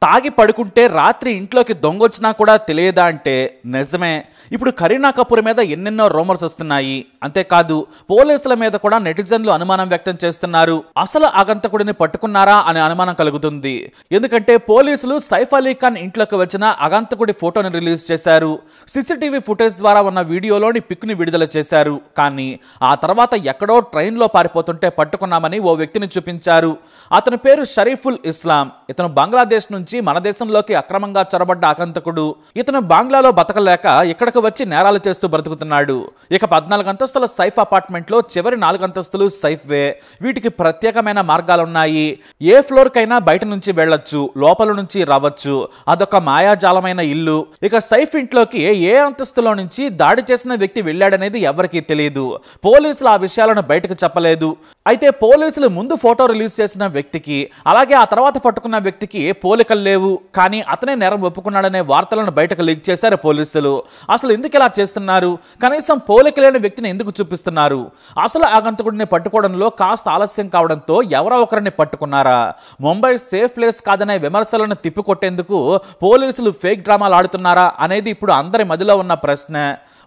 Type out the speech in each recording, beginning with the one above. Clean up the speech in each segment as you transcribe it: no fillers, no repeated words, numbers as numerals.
తాగి పడుకుంటే రాత్రి ఇంట్లోకి దొంగొచ్చినా కూడా తెలియదా అంటే నిజమే. ఇప్పుడు కరీనా కపూర్ మీద ఎన్నెన్నో రూమర్స్ వస్తున్నాయి. అంతేకాదు పోలీసుల మీద కూడా నెటిజన్లు అనుమానం వ్యక్తం చేస్తున్నారు. అసలు ఆగంతకుడిని పట్టుకున్నారా అనే అనుమానం కలుగుతుంది. ఎందుకంటే పోలీసులు సైఫ్ అలీ ఖాన్ ఇంట్లోకి వచ్చిన ఆగంతకుడి ఫోటోని రిలీజ్ చేశారు. సీసీటీవీ ఫుటేజ్ ద్వారా ఉన్న వీడియోలోని పిక్ని విడుదల చేశారు. కానీ ఆ తర్వాత ఎక్కడో ట్రైన్లో పారిపోతుంటే పట్టుకున్నామని ఓ వ్యక్తిని చూపించారు. అతని పేరు షరీఫుల్ ఇస్లాం. ఇతను బంగ్లాదేశ్ నుంచి మన దేశంలోకి అక్రమంగా చొరబడ్డ ఆగంతకుడు. ఇతను బంగ్లాలో బతకలేక ఇక్కడికి వచ్చి నేరాలు చేస్తూ బ్రతుకుతున్నాడు. ఇక 14 అంతస్తుల సైఫ్ అపార్ట్మెంట్ లో చివరి 4 అంతస్తులు సైఫ్ వే. వీటికి ప్రత్యేకమైన మార్గాలున్నాయి. ఏ ఫ్లోర్ కైనా బయట నుంచి వెళ్లొచ్చు, లోపల నుంచి రావచ్చు. అదొక మాయాజాలమైన ఇల్లు. ఇక సైఫ్ ఇంట్లోకి ఏ అంతస్తులో నుంచి దాడి చేసిన వ్యక్తి వెళ్ళాడనేది ఎవరికీ తెలియదు. పోలీసులు ఆ విషయాలను బయటకు చెప్పలేదు. అయితే పోలీసులు ముందు ఫోటో రిలీజ్ చేసిన వ్యక్తికి అలాగే ఆ తర్వాత పట్టుకున్న వ్యక్తికి పోలికలు లేవు. కానీ అతనే నేరం ఒప్పుకున్నాడనే వార్తలను బయటకు లీక్ చేశారు పోలీసులు. అసలు ఎందుకు ఇలా చేస్తున్నారు? కనీసం పోలిక లేని వ్యక్తిని ఎందుకు చూపిస్తున్నారు? అసలు ఆగంతకుడిని పట్టుకోవడంలో కాస్త ఆలస్యం కావడంతో ఎవరో ఒకరిని పట్టుకున్నారా? ముంబై సేఫ్ ప్లేస్ కాదనే విమర్శలను తిప్పికొట్టేందుకు పోలీసులు ఫేక్ డ్రామాలు ఆడుతున్నారా అనేది ఇప్పుడు అందరి మదిలో ఉన్న ప్రశ్న.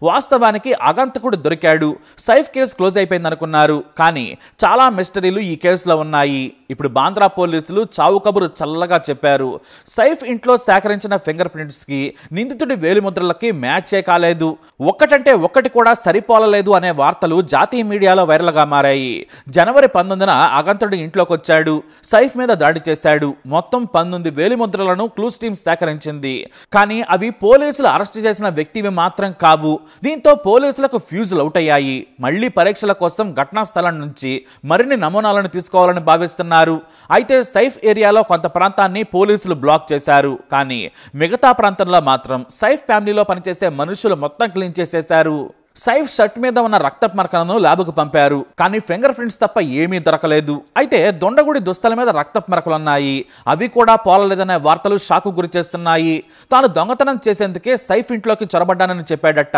వాస్తవానికి ఆగంతకుడు దొరికాడు, సైఫ్ కేసు క్లోజ్ అయిపోయింది అనుకున్నారు. కానీ చాలా మిస్టరీలు ఈ కేసులో ఉన్నాయి. ఇప్పుడు బాంద్రా పోలీసులు చావు కబురు చల్లగా చెప్పారు. సైఫ్ ఇంట్లో సేకరించిన ఫింగర్ ప్రింట్స్ కి నిందితుడి వేలిముద్రలకి మ్యాచే కాలేదు. ఒక్కటంటే ఒక్కటి కూడా సరిపోలలేదు అనే వార్తలు జాతీయ మీడియాలో వైరల్ గా మారాయి. జనవరి 19న ఆగంతకుడు ఇంట్లోకి వచ్చాడు, సైఫ్ మీద దాడి చేశాడు. మొత్తం 19 వేలిముద్రలను క్లూస్ టీమ్ సేకరించింది. కానీ అవి పోలీసులు అరెస్ట్ చేసిన వ్యక్తివి మాత్రం కావు. దీంతో పోలీసులకు ఫ్యూజులు అవుట్ అయ్యాయి. మళ్లీ పరీక్షల కోసం ఘటనా స్థలం నుంచి మరిన్ని నమూనాలను తీసుకోవాలని భావిస్తున్నారు. అయితే సైఫ్ ఏరియాలో కొంత ప్రాంతాన్ని పోలీసులు బ్లాక్ చేశారు. కానీ మిగతా ప్రాంతంలో మాత్రం సైఫ్ ఫ్యామిలీలో పనిచేసే మనుషులు మొత్తం క్లీన్ చేసేశారు. సైఫ్ షర్ట్ మీద ఉన్న రక్తపు మరకలను ల్యాబ్కు పంపారు. కానీ ఫింగర్ ప్రింట్స్ తప్ప ఏమీ దొరకలేదు. అయితే దొండగుడి దుస్తుల మీద రక్తపు మరకలున్నాయి. అవి కూడా పోలలేదనే వార్తలు షాకు గురి చేస్తున్నాయి. తాను దొంగతనం చేసేందుకే సైఫ్ ఇంట్లోకి చొరబడ్డానని చెప్పాడట.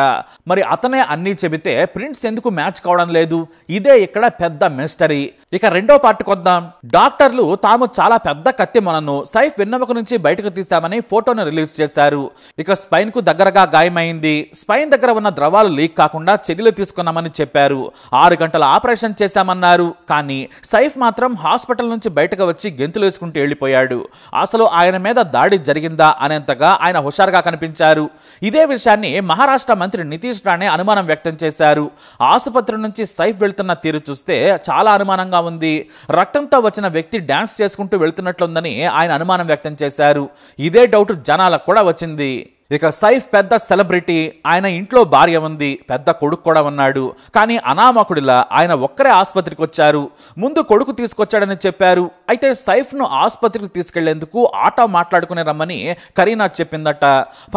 మరి అతనే అన్నీ చెబితే ప్రింట్స్ ఎందుకు మ్యాచ్ కావడం లేదు? ఇదే ఇక్కడ పెద్ద మిస్టరీ. ఇక రెండో పార్ట్ కొద్దాం. డాక్టర్లు తాము చాలా పెద్ద కత్తి మొనను సైఫ్ వెన్నెముక నుంచి బయటకు తీశామని ఫోటోను రిలీజ్ చేశారు. ఇక స్పైన్ కు దగ్గరగా గాయమైంది. స్పైన్ దగ్గర ఉన్న ద్రవాలు లీక్ కాకుండా చర్యలు తీసుకున్నామని చెప్పారు. 6 గంటల ఆపరేషన్ చేశామన్నారు. కానీ సైఫ్ మాత్రం హాస్పిటల్ నుంచి బయటకు వచ్చి గెంతులు వేసుకుంటూ వెళ్ళిపోయాడు. అసలు ఆయన మీద దాడి జరిగిందా అనేంతగా ఆయన హుషారుగా కనిపించారు. ఇదే విషయాన్ని మహారాష్ట్ర మంత్రి నితీష్ రాణే అనుమానం వ్యక్తం చేశారు. ఆసుపత్రి నుంచి సైఫ్ వెళ్తున్న తీరు చూస్తే చాలా అనుమానంగా ఉంది. రక్తంతో వచ్చిన వ్యక్తి డాన్స్ చేసుకుంటూ వెళ్తున్నట్లుందని ఆయన అనుమానం వ్యక్తం చేశారు. ఇదే డౌట్ జనాలకు కూడా వచ్చింది. ఇక సైఫ్ పెద్ద సెలబ్రిటీ. ఆయన ఇంట్లో భార్య ఉంది, పెద్ద కొడుకు కూడా ఉన్నాడు. కానీ అనామకుడిలా ఆయన ఒక్కరే ఆసుపత్రికి వచ్చారు. ముందు కొడుకు తీసుకొచ్చాడని చెప్పారు. అయితే సైఫ్ను ఆసుపత్రికి తీసుకెళ్లేందుకు ఆటో మాట్లాడుకుని రమ్మని కరీనా చెప్పిందట.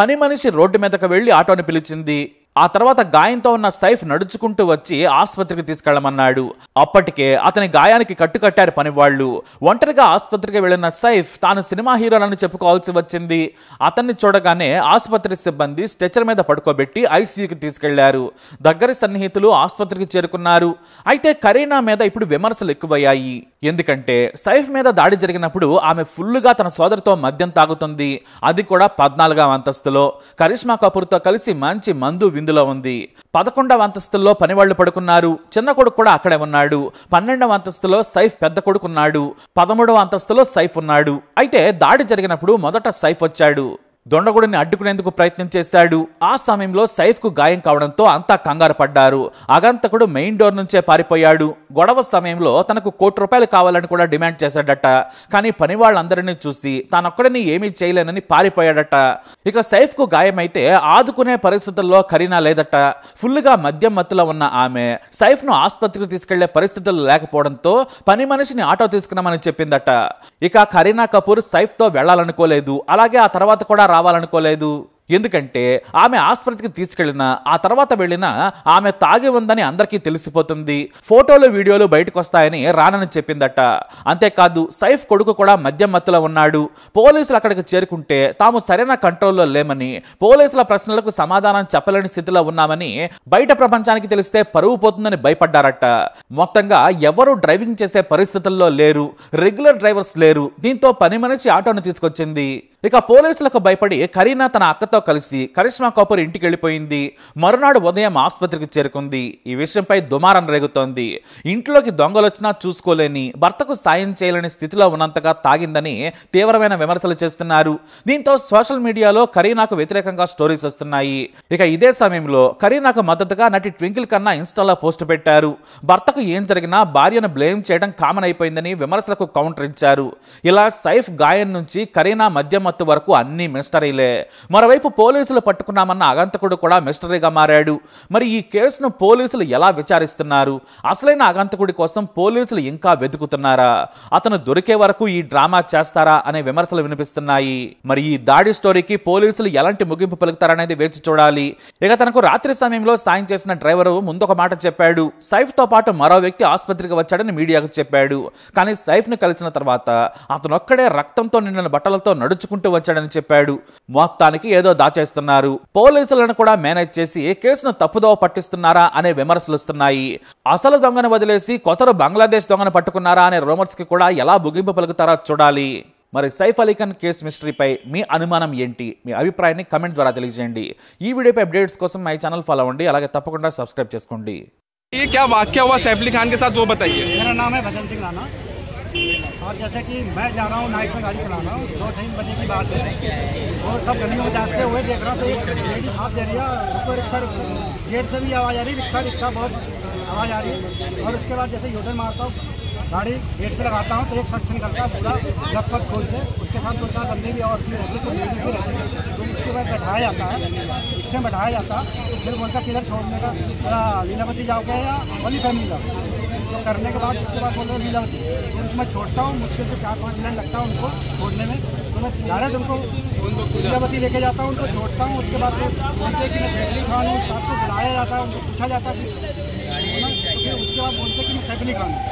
పని మనిషి రోడ్డు మీదకి వెళ్లి ఆటోని పిలిచింది. ఆ తర్వాత గాయంతో ఉన్న సైఫ్ నడుచుకుంటూ వచ్చి ఆసుపత్రికి తీసుకెళ్లమన్నాడు. అప్పటికే అతని గాయానికి కట్టుకట్టారు పనివాళ్లు. ఒంటరిగా ఆసుపత్రికి వెళ్లిన సైఫ్ తాను సినిమా హీరోలను చెప్పుకోవాల్సి వచ్చింది. అతన్ని చూడగానే ఆసుపత్రి సిబ్బంది స్ట్రెచర్ మీద పడుకోబెట్టి ఐసీయూకి తీసుకెళ్లారు. దగ్గరి సన్నిహితులు ఆసుపత్రికి చేరుకున్నారు. అయితే కరీనా మీద ఇప్పుడు విమర్శలు ఎక్కువయ్యాయి. ఎందుకంటే సైఫ్ మీద దాడి జరిగినప్పుడు ఆమె ఫుల్లుగా తన సోదరితో మద్యం తాగుతుంది. అది కూడా 14వ అంతస్తులో. కరిష్మా కపూర్తో కలిసి మంచి మందు విందులో ఉంది. 11వ అంతస్తులో పనివాళ్లు పడుకున్నారు. చిన్న కొడుకు కూడా అక్కడే ఉన్నాడు. 12వ అంతస్తులో సైఫ్ పెద్ద కొడుకున్నాడు. 13వ అంతస్తులో సైఫ్ ఉన్నాడు. అయితే దాడి జరిగినప్పుడు మొదట సైఫ్ వచ్చాడు. దొండగుడిని అడ్డుకునేందుకు ప్రయత్నం చేశాడు. ఆ సమయంలో సైఫ్ కు గాయం కావడంతో అంతా కంగారు పడ్డారు. ఆగంతకుడు మెయిన్ డోర్ నుంచే పారిపోయాడు. గొడవ సమయంలో తనకు ₹1,00,00,000 కావాలని కూడా డిమాండ్ చేశాడట. కానీ పని వాళ్ళందరినీ చూసి తానొక్కడిని ఏమీ చేయలేనని పారిపోయాడట. ఇక సైఫ్ కు గాయమైతే ఆదుకునే పరిస్థితుల్లో కరీనా లేదట. ఫుల్గా మద్యం మత్తులో ఉన్న ఆమె సైఫ్ ను ఆసుపత్రికి తీసుకెళ్లే పరిస్థితులు లేకపోవడంతో పని మనిషిని ఆటో తీసుకున్నామని చెప్పిందట. ఇక కరీనా కపూర్ సైఫ్ తో వెళ్లాలనుకోలేదు. అలాగే ఆ తర్వాత కూడా రావాలనుకోలేదు. ఎందుకంటే ఆమె ఆసుపత్రికి తీసుకెళ్లిన ఆ తర్వాత వెళ్ళిన ఆమె తాగి ఉందని అందరికీ తెలిసిపోతుంది, ఫోటోలు వీడియోలు బయటకు వస్తాయని రానని చెప్పిందట. అంతేకాదు సైఫ్ కొడుకు కూడా మద్యం మత్తులో ఉన్నాడు. పోలీసులు అక్కడికి చేరుకుంటే తాము సరైన కంట్రోల్లో లేమని, పోలీసుల ప్రశ్నలకు సమాధానం చెప్పలేని స్థితిలో ఉన్నామని, బయట ప్రపంచానికి తెలిస్తే పరువు పోతుందని భయపడ్డారట. మొత్తంగా ఎవరు డ్రైవింగ్ చేసే పరిస్థితుల్లో లేరు, రెగ్యులర్ డ్రైవర్స్ లేరు. దీంతో పని మనిషి ఆటోను తీసుకొచ్చింది. ఇక పోలీసులకు భయపడి కరీనా తన అక్కతో కలిసి కరిష్మా కపూర్ ఇంటికి వెళ్ళిపోయింది. మరునాడు ఉదయం ఆసుపత్రికి చేరుకుంది. ఈ విషయంపై దుమారం రేగుతోంది. ఇంట్లోకి దొంగలొచ్చినా చూసుకోలేని, భర్తకు సాయం చేయలేని స్థితిలో ఉన్నంతగా తాగిందని తీవ్రమైన విమర్శలు చేస్తున్నారు. దీంతో సోషల్ మీడియాలో కరీనాకు వ్యతిరేకంగా స్టోరీస్ వస్తున్నాయి. ఇక ఇదే సమయంలో కరీనాకు మద్దతుగా నటి ట్వింకిల్ ఖన్నా ఇన్స్టాలో పోస్ట్ పెట్టారు. భర్తకు ఏం జరిగినా భార్యను బ్లేమ్ చేయడం కామన్ అయిపోయిందని విమర్శలకు కౌంటర్ ఇచ్చారు. ఇలా సైఫ్ గాయం నుంచి కరీనా మద్యం మత్తు వరకు అన్ని మిస్టరీలే. మరోవైపు పోలీసులు పట్టుకున్నామన్న అగంతకుడు కూడా మిస్టరీగా మారాడు. మరి ఈ కేసును పోలీసులు ఎలా విచారిస్తున్నారు? అసలైన అగంతకుడి కోసం పోలీసులు ఇంకా వెతుకుతున్నారా? అతను దొరికే వరకు ఈ డ్రామా చేస్తారా అనే విమర్శలు వినిపిస్తున్నాయి. మరి ఈ దాడి స్టోరీకి పోలీసులు ఎలాంటి ముగింపు పలుకుతారనేది వేచి చూడాలి. ఇక తనకు రాత్రి సమయంలో సాయం చేసిన డ్రైవరు ముందొక మాట చెప్పాడు. సైఫ్ తో పాటు మరో వ్యక్తి ఆసుపత్రికి వచ్చాడని మీడియాకు చెప్పాడు. కానీ సైఫ్ ను కలిసిన తర్వాత అతనొక్కడే రక్తంతో నిండిన బట్టలతో నడుచుకుంటూ వచ్చాడని చెప్పాడు. మొత్తానికి ఏదో దాచేస్తున్నారు. పోలీసులను కూడా మేనేజ్ చేసి కేసును తప్పుదోవ పట్టిస్తున్నారా అనే విమర్శలు వస్తున్నాయి. అసలు దొంగను వదిలేసి కొసరు బంగ్లాదేశ్ దొంగను పట్టుకున్నారా అనే రూమర్స్ కి కూడా ఎలా ముగింపు పలుకుతారో చూడాలి. మరి సైఫ్ అలీ ఖాన్ కేసు మిస్టరీపై మీ అనుమానం ఏంటి? మీ అభిప్రాయాన్ని కమెంట్ ద్వారా తెలియజేయండి. ఈ వీడియోపై అప్డేట్స్ కోసం మై ఛానల్ ఫాలో అవ్వండి. అలాగే తప్పకుండా సబ్స్క్రైబ్ చేసుకోండి. ये क्या वाकया हुआ सैफ अली खान के साथ वो बताइए। मेरा नाम है भजन सिंह राणा और जैसे कि मैं जा रहा हूँ नाइट में गाड़ी चला रहा हूँ, 2-3 बजे की बात है और सब गलियों में जाते हुए देख रहा हूँ तो एक लेडी हाथ दे रही है, उसको रिक्शा गेट से भी आवाज़ आ रही, रिक्शा बहुत आवाज़ आ रही है। और उसके बाद जैसे योजन मारता हूँ, गाड़ी गेट पे लगाता हूँ तो एक शख्स निकलता है पूरा जब खोल से, उसके साथ 2-4 बंदे भी और भी रहते तो लेडीज भी रहती है। तो उसके बाद बैठाया जाता है, रिक्शे में बैठाया जाता है, फिर बोलता किधर छोड़ने का, लीलावती जाओगे या वली फैमिली जाओगे। तो करने के बाद उसके बाद बोलते लीलावती, तो उसमें छोड़ता हूँ, मुश्किल से 4-5 मिनट लगता है उनको छोड़ने में। तो मैं डायरेक्ट उनको लीलावती लेके जाता हूँ, उनको छोड़ता हूँ। उसके बाद बोलते कि मैं सैफ अली खान हूँ, साथ को बुलाया जाता है, उनको पूछा जाता है, फिर उसके बाद बोलते कि मैं सैफ अली खान हूँ,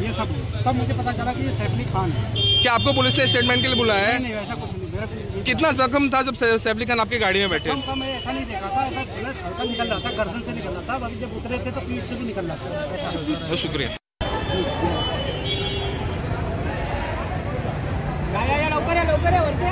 ये सब। तब मुझे पता चला कि ये सैफ अली खान है। क्या आपको पुलिस ने स्टेटमेंट के लिए बुलाया है? नहीं ऐसा कुछ नहीं। मेरा कितना जख्म था जब सैफ अली खान आपकी गाड़ी में बैठे? मैं ऐसा नहीं देखा था, ऐसा हल्का निकल रहा था, गर्दन से निकल रहा था, अभी जब उतरे थे तो पीठ से भी निकल रहा था, ऐसा। शुक्रिया। लवकर है और क्या